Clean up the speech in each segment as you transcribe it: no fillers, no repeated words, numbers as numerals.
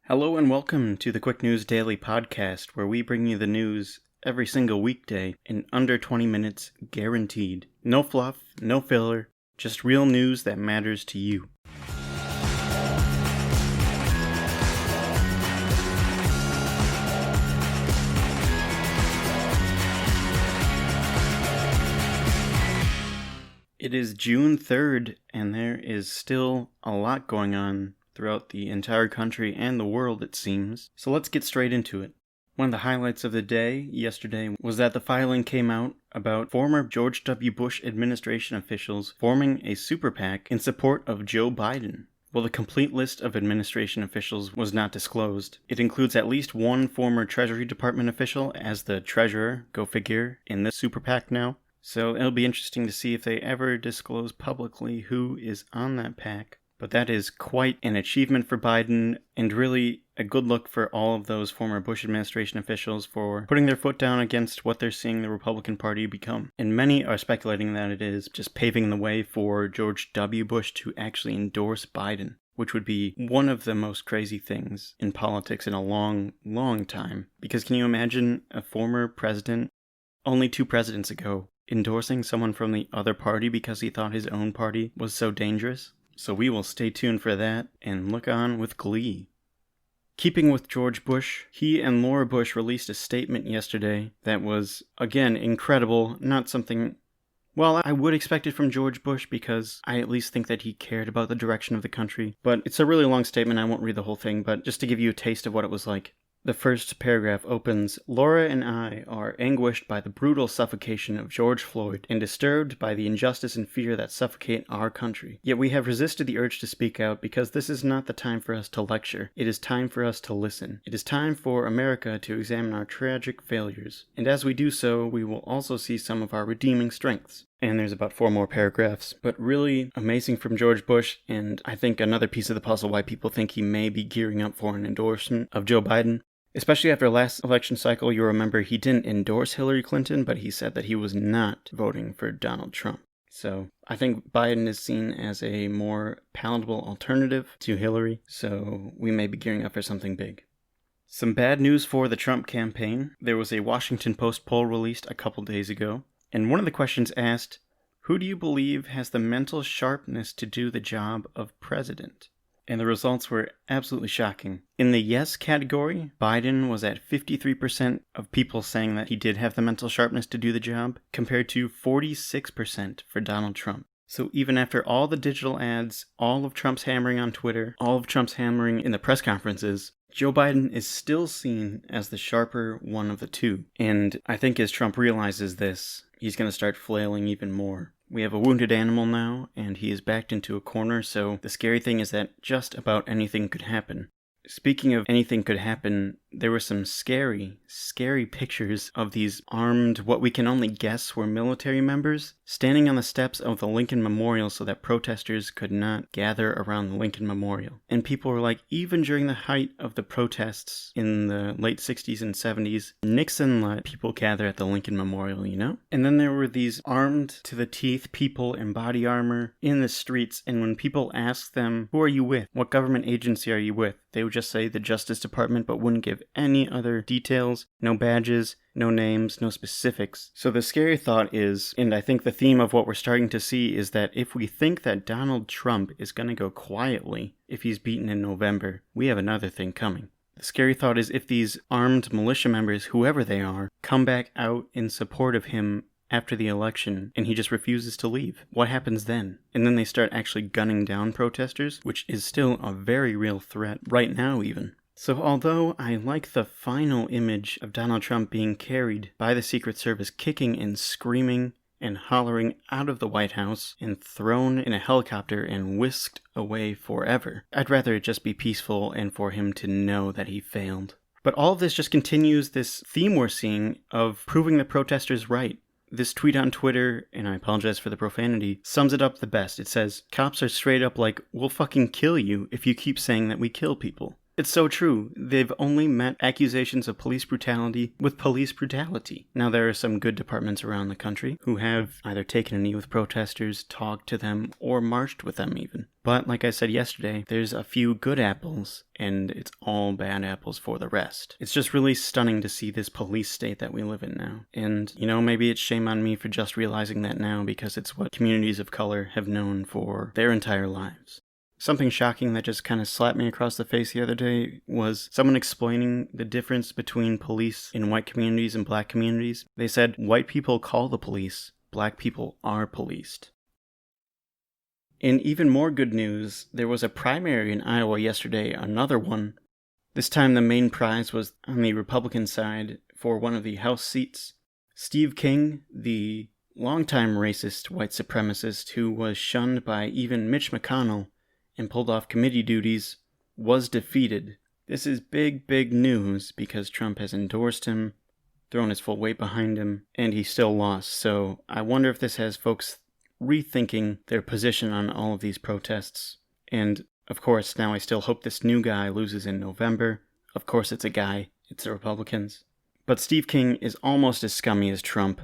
Hello and welcome to the Quick News Daily Podcast, where we bring you the news every single weekday in under 20 minutes, guaranteed. No fluff, no filler, just real news that matters to you. It is June 3rd, and there is still a lot going on throughout the entire country and the world, it seems. So let's get straight into it. One of the highlights of the day yesterday was that the filing came out about former George W. Bush administration officials forming a super PAC in support of Joe Biden. Well, the complete list of administration officials was not disclosed. It includes at least one former Treasury Department official as the treasurer, go figure, in this super PAC now. So it'll be interesting to see if they ever disclose publicly who is on that PAC. But that is quite an achievement for Biden, and really a good look for all of those former Bush administration officials for putting their foot down against what they're seeing the Republican Party become. And many are speculating that it is just paving the way for George W. Bush to actually endorse Biden, which would be one of the most crazy things in politics in a long, long time. Because can you imagine a former president, only 2 presidents ago, endorsing someone from the other party because he thought his own party was so dangerous? So we will stay tuned for that and look on with glee. Keeping with George Bush, he and Laura Bush released a statement yesterday that was, again, incredible. Not something, well, I would expect it from George Bush because I at least think that he cared about the direction of the country. But it's a really long statement. I won't read the whole thing, but just to give you a taste of what it was like. The first paragraph opens, "Laura and I are anguished by the brutal suffocation of George Floyd and disturbed by the injustice and fear that suffocate our country. Yet we have resisted the urge to speak out because this is not the time for us to lecture. It is time for us to listen. It is time for America to examine our tragic failures. And as we do so, we will also see some of our redeeming strengths." And there's about 4 more paragraphs, but really amazing from George Bush, and I think another piece of the puzzle why people think he may be gearing up for an endorsement of Joe Biden. Especially after last election cycle, you'll remember he didn't endorse Hillary Clinton, but he said that he was not voting for Donald Trump. So I think Biden is seen as a more palatable alternative to Hillary, so we may be gearing up for something big. Some bad news for the Trump campaign. There was a Washington Post poll released a couple days ago, and one of the questions asked, "Who do you believe has the mental sharpness to do the job of president?" And the results were absolutely shocking. In the yes category, Biden was at 53% of people saying that he did have the mental sharpness to do the job, compared to 46% for Donald Trump. So even after all the digital ads, all of Trump's hammering on Twitter, all of Trump's hammering in the press conferences, Joe Biden is still seen as the sharper one of the two. And I think as Trump realizes this, he's going to start flailing even more. We have a wounded animal now, and he is backed into a corner, so the scary thing is that just about anything could happen. Speaking of anything could happen, there were some scary pictures of these armed, what we can only guess were military members, standing on the steps of the Lincoln Memorial so that protesters could not gather around the Lincoln Memorial. And people were like, even during the height of the protests in the late 60s and 70s, Nixon let people gather at the Lincoln Memorial, you know? And then there were these armed to the teeth people in body armor in the streets, and when people asked them, "Who are you with? What government agency are you with?" they would just say the Justice Department, but wouldn't give any other details, no badges, no names, no specifics. So the scary thought is, and I think the theme of what we're starting to see is that if we think that Donald Trump is going to go quietly if he's beaten in November, we have another thing coming. The scary thought is if these armed militia members, whoever they are, come back out in support of him after the election and he just refuses to leave. What happens then? And then they start actually gunning down protesters, which is still a very real threat right now even. So although I like the final image of Donald Trump being carried by the Secret Service kicking and screaming and hollering out of the White House and thrown in a helicopter and whisked away forever, I'd rather it just be peaceful and for him to know that he failed. But all of this just continues this theme we're seeing of proving the protesters right. This tweet on Twitter, and I apologize for the profanity, sums it up the best. It says, "Cops are straight up like, we'll fucking kill you if you keep saying that we kill people." It's so true. They've only met accusations of police brutality with police brutality. Now, there are some good departments around the country who have either taken a knee with protesters, talked to them, or marched with them even. But like I said yesterday, there's a few good apples, and it's all bad apples for the rest. It's just really stunning to see this police state that we live in now. And, maybe it's shame on me for just realizing that now, because it's what communities of color have known for their entire lives. Something shocking that just kind of slapped me across the face the other day was someone explaining the difference between police in white communities and black communities. They said white people call the police, black people are policed. In even more good news, there was a primary in Iowa yesterday, another one. This time the main prize was on the Republican side for one of the House seats. Steve King, the longtime racist white supremacist who was shunned by even Mitch McConnell and pulled off committee duties, was defeated. This is big, big news because Trump has endorsed him, thrown his full weight behind him, and he still lost. So I wonder if this has folks rethinking their position on all of these protests. And of course, now I still hope this new guy loses in November. Of course it's a guy, it's the Republicans. But Steve King is almost as scummy as Trump,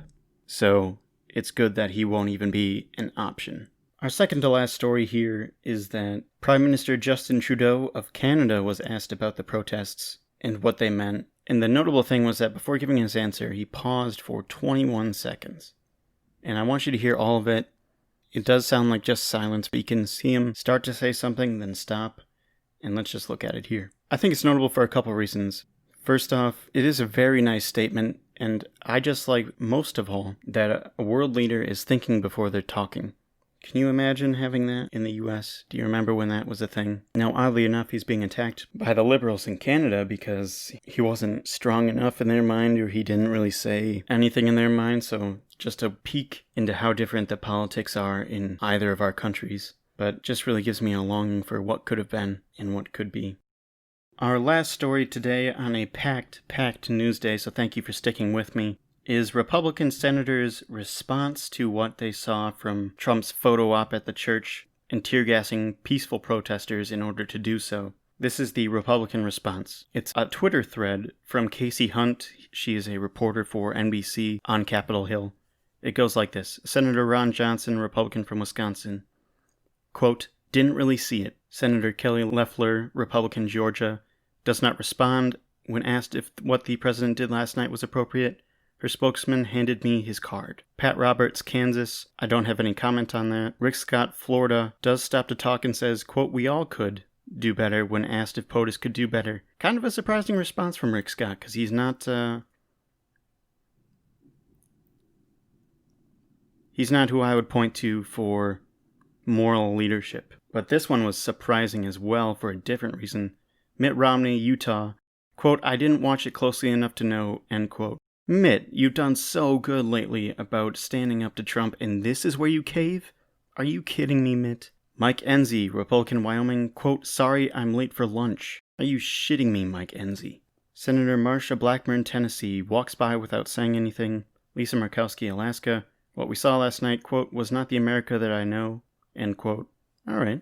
so it's good that he won't even be an option. Our second to last story here is that Prime Minister Justin Trudeau of Canada was asked about the protests and what they meant. And the notable thing was that before giving his answer, he paused for 21 seconds. And I want you to hear all of it. It does sound like just silence, but you can see him start to say something, then stop. And let's just look at it here. I think it's notable for a couple reasons. First off, it is a very nice statement, and I just like most of all that a world leader is thinking before they're talking. Can you imagine having that in the US? Do you remember when that was a thing? Now, oddly enough, he's being attacked by the Liberals in Canada because he wasn't strong enough in their mind, or he didn't really say anything in their mind, so just a peek into how different the politics are in either of our countries. But just really gives me a longing for what could have been and what could be. Our last story today on a packed news day, so thank you for sticking with me, is Republican senators' response to what they saw from Trump's photo op at the church and tear-gassing peaceful protesters in order to do so. This is the Republican response. It's a Twitter thread from Casey Hunt. She is a reporter for NBC on Capitol Hill. It goes like this. Senator Ron Johnson, Republican from Wisconsin. Quote, didn't really see it. Senator Kelly Loeffler, Republican, Georgia, does not respond when asked if what the president did last night was appropriate. Her spokesman handed me his card. Pat Roberts, Kansas. I don't have any comment on that. Rick Scott, Florida, does stop to talk and says, quote, we all could do better when asked if POTUS could do better. Kind of a surprising response from Rick Scott, because he's not who I would point to for moral leadership. But this one was surprising as well for a different reason. Mitt Romney, Utah. Quote, I didn't watch it closely enough to know, end quote. Mitt, you've done so good lately about standing up to Trump, and this is where you cave? Are you kidding me, Mitt? Mike Enzi, Republican, Wyoming, quote, sorry, I'm late for lunch. Are you shitting me, Mike Enzi? Senator Marsha Blackburn, Tennessee, walks by without saying anything. Lisa Murkowski, Alaska, what we saw last night, quote, was not the America that I know, end quote. All right.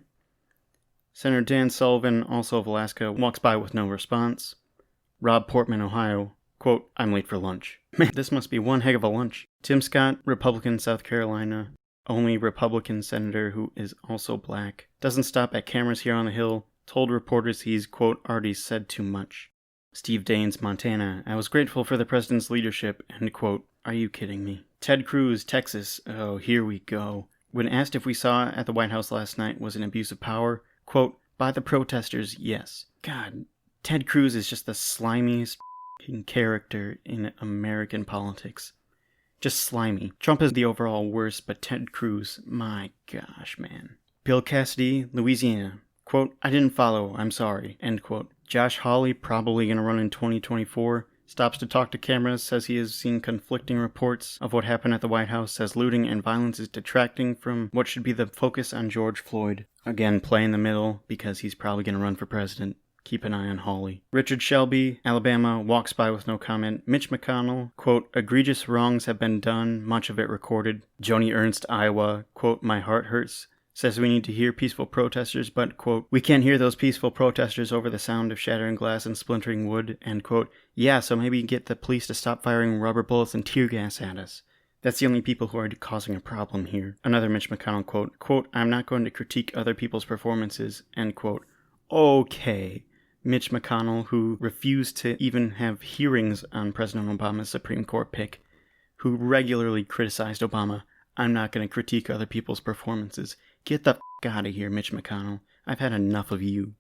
Senator Dan Sullivan, also of Alaska, walks by with no response. Rob Portman, Ohio, quote, I'm late for lunch. Man, this must be one heck of a lunch. Tim Scott, Republican, South Carolina, only Republican senator who is also black, doesn't stop at cameras here on the Hill, told reporters he's, quote, already said too much. Steve Daines, Montana, I was grateful for the president's leadership, end quote. Are you kidding me? Ted Cruz, Texas, oh, here we go. When asked if we saw at the White House last night was an abuse of power, quote, by the protesters, yes. God, Ted Cruz is just the slimiest character in American politics. Just slimy. Trump is the overall worst, but Ted Cruz, my gosh, man. Bill Cassidy, Louisiana. Quote, I didn't follow, I'm sorry, end quote. Josh Hawley, probably going to run in 2024, stops to talk to cameras, says he has seen conflicting reports of what happened at the White House, says looting and violence is detracting from what should be the focus on George Floyd. Again, play in the middle, because he's probably going to run for president. Keep an eye on Hawley. Richard Shelby, Alabama, walks by with no comment. Mitch McConnell, quote, egregious wrongs have been done, much of it recorded. Joni Ernst, Iowa, quote, my heart hurts says we need to hear peaceful protesters, but, quote, we can't hear those peaceful protesters over the sound of shattering glass and splintering wood, end quote. Yeah, so maybe get the police to stop firing rubber bullets and tear gas at us. That's the only people who are causing a problem here. Another Mitch McConnell quote, quote, I'm not going to critique other people's performances, end quote. Okay. Mitch McConnell, who refused to even have hearings on President Obama's Supreme Court pick, who regularly criticized Obama, I'm not going to critique other people's performances. Get the f*** out of here, Mitch McConnell. I've had enough of you.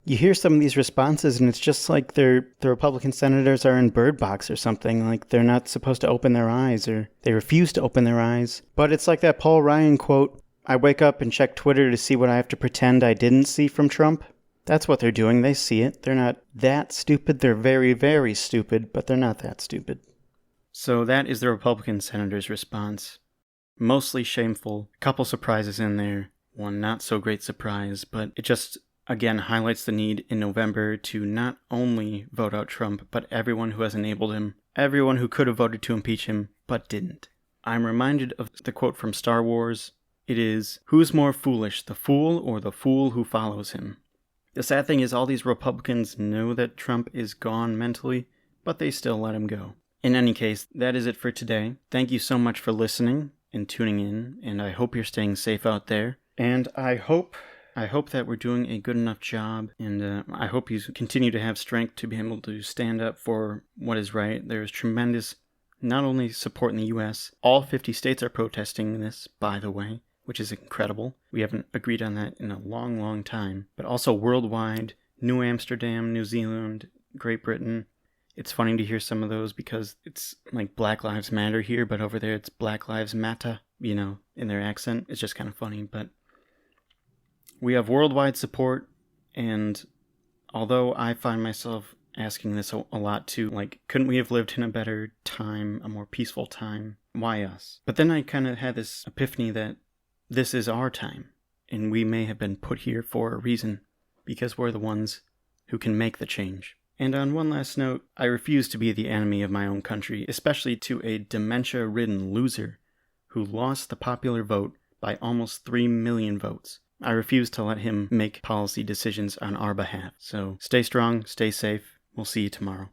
You hear some of these responses, and it's just like the Republican senators are in Bird Box or something, like they're not supposed to open their eyes, or they refuse to open their eyes. But it's like that Paul Ryan quote, I wake up and check Twitter to see what I have to pretend I didn't see from Trump. That's what they're doing. They see it. They're not that stupid. They're very, very stupid, but they're not that stupid. So that is the Republican senator's response. Mostly shameful. A couple surprises in there. One not so great surprise, but it just, again, highlights the need in November to not only vote out Trump, but everyone who has enabled him. Everyone who could have voted to impeach him, but didn't. I'm reminded of the quote from Star Wars. It is, who's more foolish, the fool or the fool who follows him? The sad thing is all these Republicans know that Trump is gone mentally, but they still let him go. In any case, that is it for today. Thank you so much for listening and tuning in, and I hope you're staying safe out there. And I hope that we're doing a good enough job, and I hope you continue to have strength to be able to stand up for what is right. There is tremendous, not only support in the U.S., all 50 states are protesting this, by the way, which is incredible. We haven't agreed on that in a long, long time. But also worldwide, New Amsterdam, New Zealand, Great Britain. It's funny to hear some of those because it's like Black Lives Matter here, but over there it's Black Lives Matter, in their accent. It's just kind of funny, but we have worldwide support, and although I find myself asking this a lot too, like, couldn't we have lived in a better time, a more peaceful time? Why us? But then I kind of had this epiphany that this is our time, and we may have been put here for a reason, because we're the ones who can make the change. And on one last note, I refuse to be the enemy of my own country, especially to a dementia-ridden loser who lost the popular vote by almost 3 million votes. I refuse to let him make policy decisions on our behalf. So stay strong, stay safe. We'll see you tomorrow.